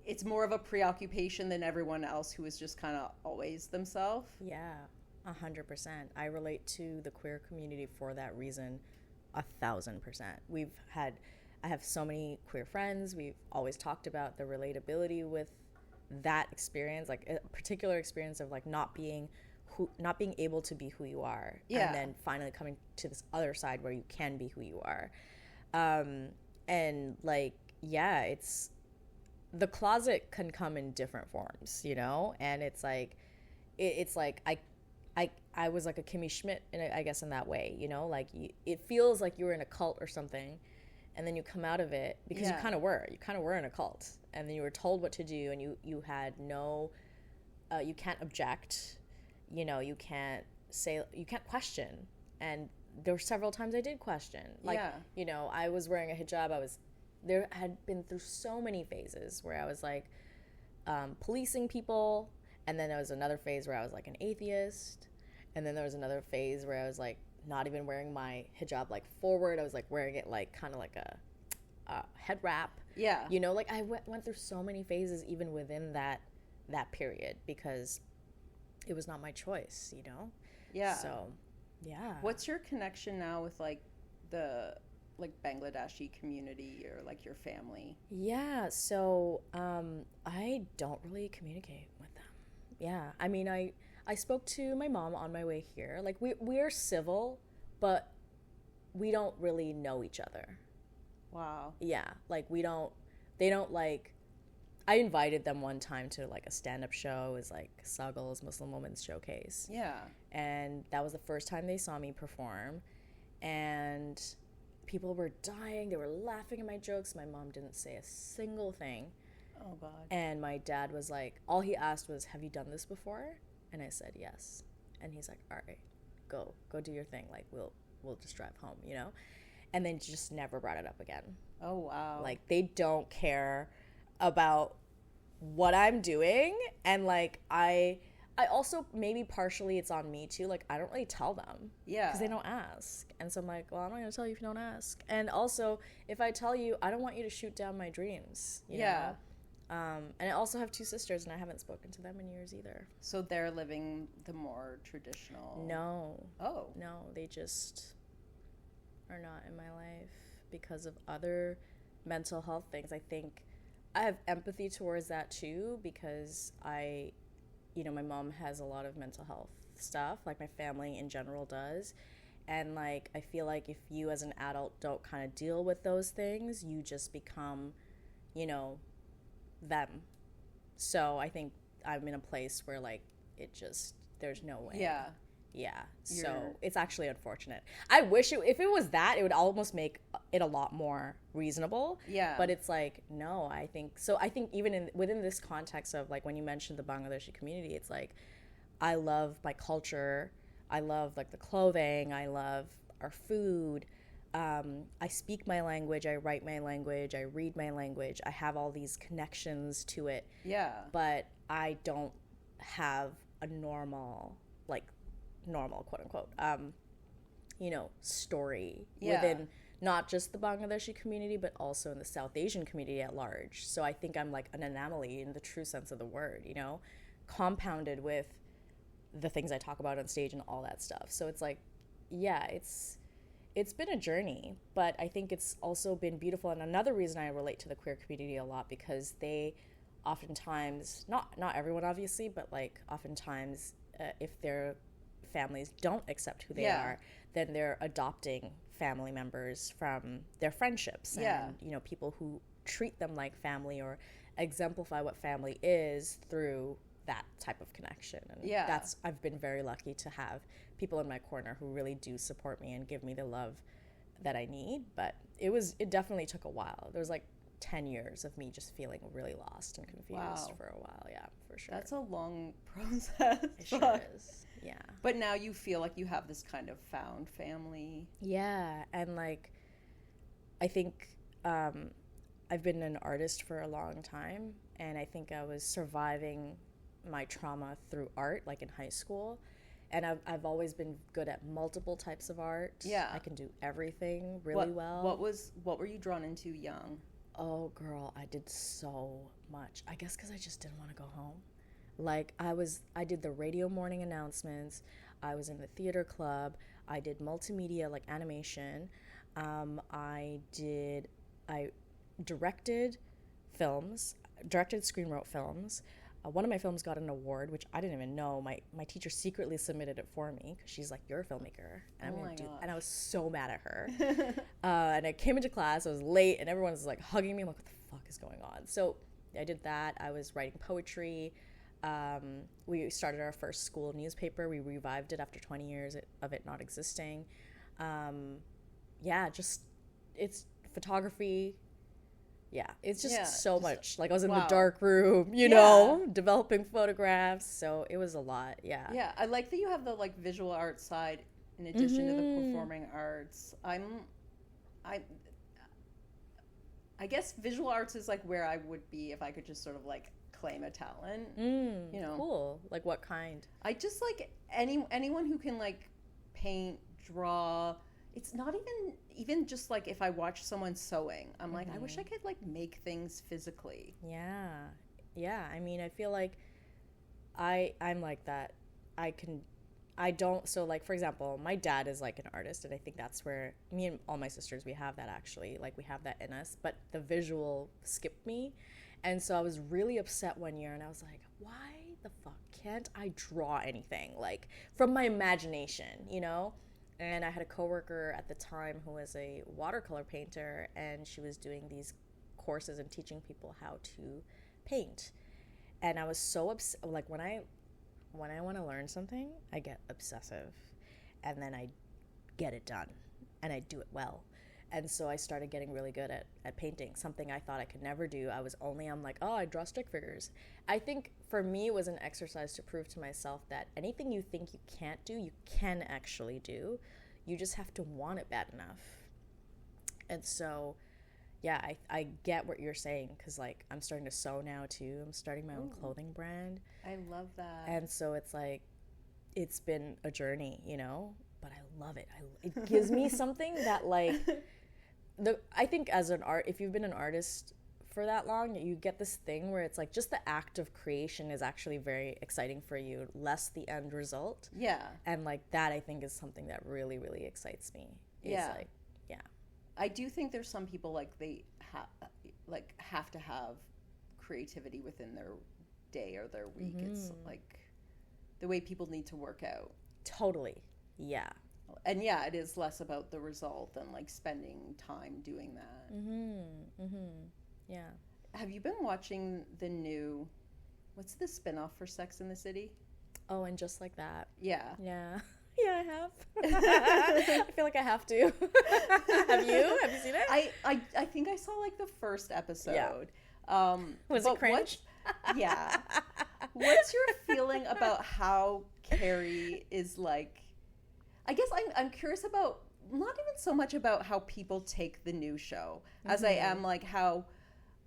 it's more of a preoccupation than everyone else who is just kind of always themselves? Yeah, 100%. I relate to the queer community for that reason 1,000%. I have so many queer friends. We've always talked about the relatability with that experience, like a particular experience of like not being able to be who you are, and then finally coming to this other side where you can be who you are. And like, it's, the closet can come in different forms, you know? And it's like I was like a Kimmy Schmidt, I guess, in that way, you know? Like, it feels like you were in a cult or something, and then you come out of it, because you kind of were in a cult, and then you were told what to do, and you had no, you can't object, you know, you can't question, and there were several times I did question. Like, you know, I was wearing a hijab. There had been through so many phases where I was like policing people. And then there was another phase where I was like an atheist. And then there was another phase where I was like not even wearing my hijab like forward. I was like wearing it like kind of like a head wrap. Yeah. You know, like I went through so many phases even within that period because it was not my choice, you know? Yeah. So, yeah. What's your connection now with like the like Bangladeshi community or like your family? Yeah, so I don't really communicate with them. Yeah, I mean, I spoke to my mom on my way here. Like we're civil, but we don't really know each other. Wow. Yeah, like they don't like, I invited them one time to like a stand-up show. It was like Sagal's Muslim Women's Showcase. Yeah. And that was the first time they saw me perform. And people were dying. They were laughing at my jokes. My mom didn't say a single thing. Oh, God. And my dad was like, all he asked was, have you done this before? And I said, yes. And he's like, all right, go do your thing. Like, we'll just drive home, you know? And then just never brought it up again. Oh, wow. Like, they don't care about what I'm doing. And, like, I also, maybe partially it's on me, too. Like, I don't really tell them. Yeah. Because they don't ask. And so I'm like, well, I'm not going to tell you if you don't ask. And also, if I tell you, I don't want you to shoot down my dreams. You know? And I also have 2 sisters, and I haven't spoken to them in years either. So they're living the more traditional... No. Oh. No, they just are not in my life because of other mental health things. I think I have empathy towards that, too, because you know, my mom has a lot of mental health stuff, like my family in general does. And, like, I feel like if you as an adult don't kind of deal with those things, you just become, you know, them. So I think I'm in a place where, like, it just, there's no way. Yeah. Yeah. So it's actually unfortunate. I wish if it was that, it would almost make it a lot more reasonable. Yeah. But it's like, no, I think even within this context of, like, when you mentioned the Bangladeshi community, it's like, I love my culture. I love, like, the clothing. I love our food. I speak my language. I write my language. I read my language. I have all these connections to it. Yeah. But I don't have a normal quote unquote, you know, story within not just the Bangladeshi community, but also in the South Asian community at large. So I think I'm like an anomaly in the true sense of the word, you know, compounded with the things I talk about on stage and all that stuff. So it's like, yeah, it's been a journey, but I think it's also been beautiful. And another reason I relate to the queer community a lot, because they oftentimes, not everyone obviously, but like oftentimes if their families don't accept who they are, then they're adopting family members from their friendships and, you know, people who treat them like family or exemplify what family is through that type of connection. And I've been very lucky to have people in my corner who really do support me and give me the love that I need. But it definitely took a while. There was like 10 years of me just feeling really lost and confused for a while. Yeah, for sure. That's a long process. It sure is. Yeah. But now you feel like you have this kind of found family. Yeah. And like, I think I've been an artist for a long time. And I think I was surviving my trauma through art, like in high school. And I've always been good at multiple types of art. Yeah. I can do everything really well. What were you drawn into young? Oh, girl, I did so much. I guess because I just didn't want to go home. Like, I did the radio morning announcements. I was in the theater club. I did multimedia, like animation. I directed films, screenwrote films. One of my films got an award, which I didn't even know. My teacher secretly submitted it for me because she's like, "You're a filmmaker," and and I was so mad at her. And I came into class. I was late, and everyone was like hugging me. I'm like, "What the fuck is going on?" So I did that. I was writing poetry. We started our first school newspaper. We revived it after 20 years of it not existing. It's photography. Yeah, it's just so much. Like, I was in the dark room, you know, developing photographs. So it was a lot. Yeah. Yeah, I like that you have the like visual art side in addition to the performing arts. I guess visual arts is like where I would be if I could just sort of like claim a talent. You know, cool. Like what kind? I just like anyone who can like paint, draw. It's not even just like if I watch someone sewing, I'm like, I wish I could like make things physically. Yeah. I mean, I feel like I'm like that. So like, for example, my dad is like an artist, and I think that's where me and all my sisters, we have that actually, like we have that in us, but the visual skipped me. And so I was really upset one year, and I was like, why the fuck can't I draw anything like from my imagination, you know? And I had a coworker at the time who was a watercolor painter, and she was doing these courses and teaching people how to paint. And I was so like when I want to learn something, I get obsessive, and then I get it done, and I do it well. And so I started getting really good at painting, something I thought I could never do. I'm like, oh, I draw stick figures. I think for me, it was an exercise to prove to myself that anything you think you can't do, you can actually do. You just have to want it bad enough. And so, yeah, I get what you're saying, because like I'm starting to sew now too. I'm starting my own clothing brand. I love that. And so it's like, it's been a journey, you know, but I love it. It gives me something that like, I think as an if you've been an artist for that long, you get this thing where it's like just the act of creation is actually very exciting for you, less the end result. Yeah. And like that, I think, is something that really, really excites me. Yeah. Like, yeah. I do think there's some people like they have to have creativity within their day or their week. It's like the way people need to work out. Totally. Yeah. And yeah, it is less about the result than like spending time doing that. Yeah. Have you been watching the new, what's the spinoff for Sex and the City? Oh, and Just Like That. Yeah. Yeah. Yeah, I have. I feel like I have to. Have you? Have you seen it? I think I saw like the first episode. Yeah. Was it cringe? Yeah. What's your feeling about how Carrie is like? I guess I'm curious about not even so much about how people take the new show as I am like how,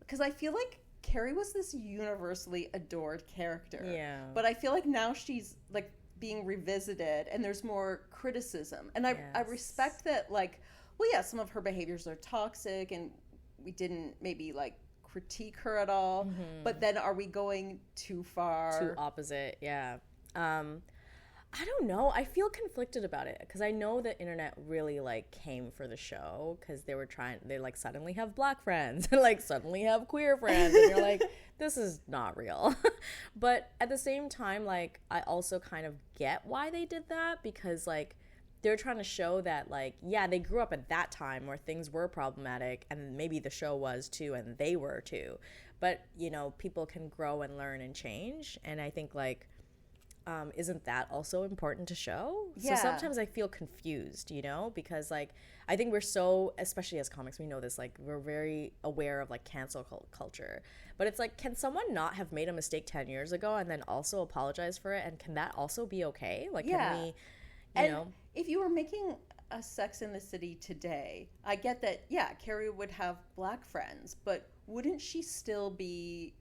because I feel like Carrie was this universally adored character. Yeah. But I feel like now she's like being revisited and there's more criticism. And I respect that, like, well, yeah, some of her behaviors are toxic and we didn't maybe like critique her at all. But then are we going too far? Too opposite, yeah. I don't know. I feel conflicted about it because I know the internet really like came for the show because they like suddenly have black friends and like suddenly have queer friends and you're like, this is not real. But at the same time, like I also kind of get why they did that because like they're trying to show that like, yeah, they grew up at that time where things were problematic and maybe the show was too and they were too. But, you know, people can grow and learn and change. And I think like, isn't that also important to show? Yeah. So sometimes I feel confused, you know, because like I think we're so, especially as comics, we know this, like we're very aware of like cancel culture. But it's like, can someone not have made a mistake 10 years ago and then also apologize for it? And can that also be okay? Like, can we, you know? If you were making a Sex in the City today, I get that, yeah, Carrie would have black friends, but wouldn't she still be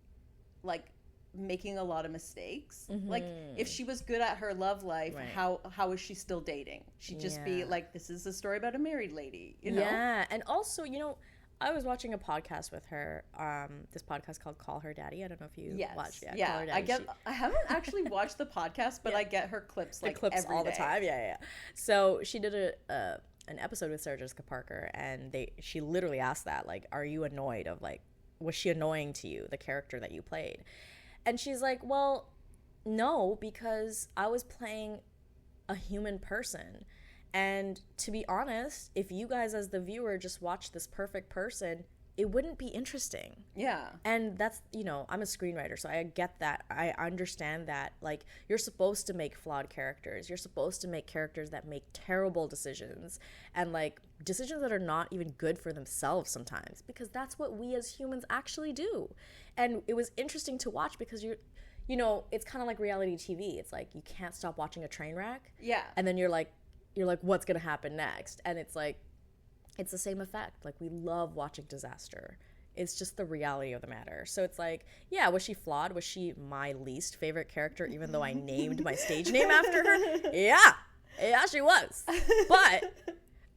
like making a lot of mistakes? Like if she was good at her love life, how is she still dating? She'd just be like, this is a story about a married lady, you know? Yeah. And also, you know, I was watching a podcast with her, this podcast called Call Her Daddy. I don't know if you watched it. Yeah, Call Her Daddy. I haven't actually watched the podcast, but I get her clips like clips every all day. The time. Yeah. So she did an episode with Sarah Jessica Parker, and she literally asked that, like, are you annoyed of like, was she annoying to you, the character that you played? And she's like, well, no, because I was playing a human person. And to be honest, if you guys as the viewer just watch this perfect person, it wouldn't be interesting. Yeah. And that's, you know, I'm a screenwriter, so I get that. I understand that. Like, you're supposed to make flawed characters. You're supposed to make characters that make terrible decisions and, like, decisions that are not even good for themselves sometimes, because that's what we as humans actually do. And it was interesting to watch because you know, it's kind of like reality TV. It's like you can't stop watching a train wreck. Yeah. And then you're you're like, what's gonna happen next? And it's like, it's the same effect. Like, we love watching disaster. It's just the reality of the matter. So it's like, yeah, was she flawed? Was she my least favorite character, even though I named my stage name after her? Yeah, she was. But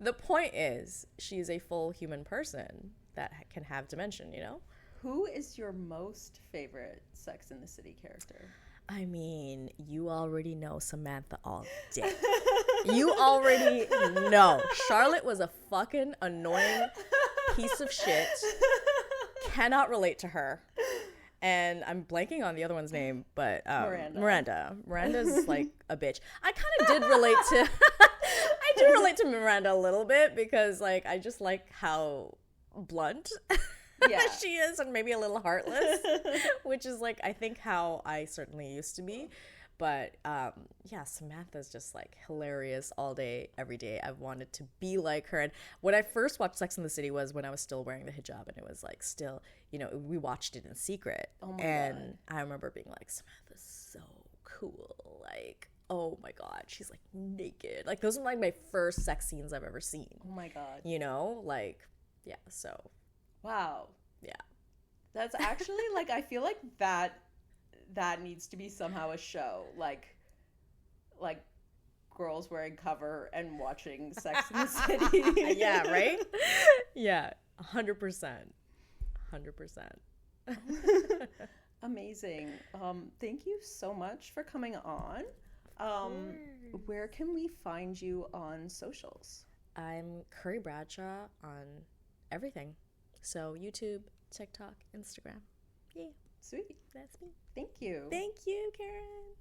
the point is, she's a full human person that can have dimension, you know? Who is your most favorite Sex and the City character? I mean, you already know Samantha all day. You already know. Charlotte was a fucking annoying piece of shit. Cannot relate to her. And I'm blanking on the other one's name, but Miranda. Miranda's like a bitch. I kind of did relate to I did relate to Miranda a little bit because like I just like how blunt she is, and maybe a little heartless, which is like I think how I certainly used to be. But yeah, Samantha's just like hilarious all day, every day. I've wanted to be like her. And when I first watched Sex and the City was when I was still wearing the hijab, and it was like still, you know, we watched it in secret. Oh my God. I remember being like, Samantha's so cool. Like, oh my God, she's like naked. Like, those are like my first sex scenes I've ever seen. Oh my God. You know, like, yeah, so. Wow. Yeah. That's actually like, I feel like that needs to be somehow a show, like girls wearing cover and watching Sex in the City. Yeah, right? Yeah, 100%. Amazing. Thank you so much for coming on. Where can we find you on socials? I'm Curry Bradshaw on everything. So YouTube, TikTok, Instagram. Yeah. Sweet. That's me. Thank you. Thank you, Karen.